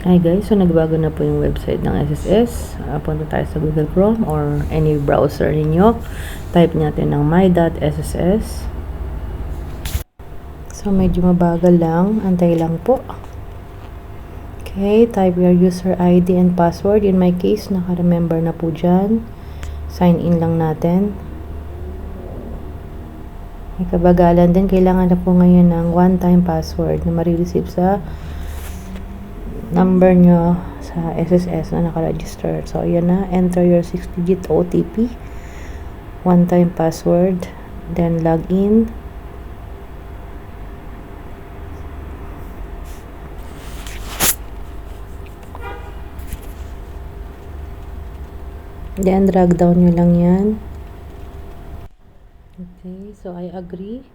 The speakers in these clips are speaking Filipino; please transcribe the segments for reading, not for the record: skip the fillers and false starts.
Hi guys, so nagbago na po yung website ng SSS. Punta tayo sa Google Chrome or any browser ninyo. Type natin ng my.sss. So medyo mabagal lang, antay lang po. Okay, type your user ID and password. In my case, naka-remember na po dyan. Sign in lang natin. May kabagalan din, kailangan na po ngayon ng one-time password na marireceive sa number nyo sa SSS na naka-register. So, ayan na. Enter your 6-digit OTP. One-time password. Then, log in. Then, drag down nyo lang yan. Okay. So, I agree.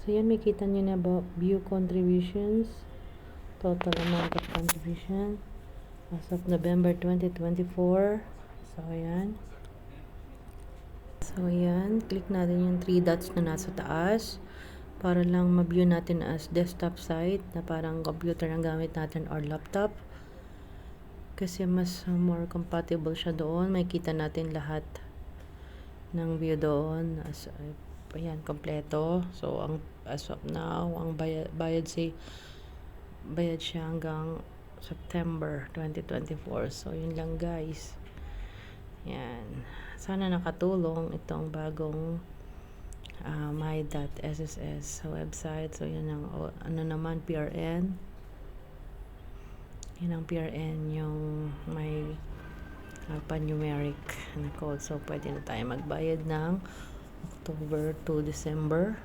So, yan. Makita nyo na ba? View contributions. Total amount of contribution as of November 2024. So, ayan. So, ayan. Click natin yung 3 dots na nasa taas para lang ma-view natin as desktop site na parang computer ang gamit natin or laptop. Kasi mas more compatible siya doon. Makita natin lahat ng view doon. As, ayan, kompleto. So, as of now, ang bayad siya hanggang September 2024. So, yun lang guys. Yan. Sana nakatulong itong bagong my.sss website. So, yun ang ano naman, PRN. Yun ang PRN yung may alphanumeric na code. So, pwede na tayo magbayad ng October to December.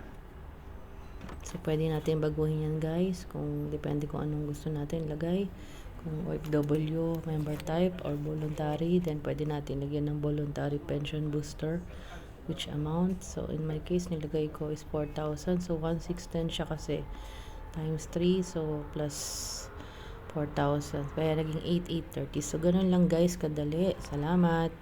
So, pwede natin baguhin yan guys. Kung depende kung anong gusto natin lagay. Kung OFW, member type, or voluntary, then pwede natin lagyan ng voluntary pension booster. Which amount? So, in my case, nilagay ko is 4,000. So, 1,610 siya kasi. Times 3. So, plus 4,000. Kaya naging 8,830. So, ganun lang guys. Kadali. Salamat.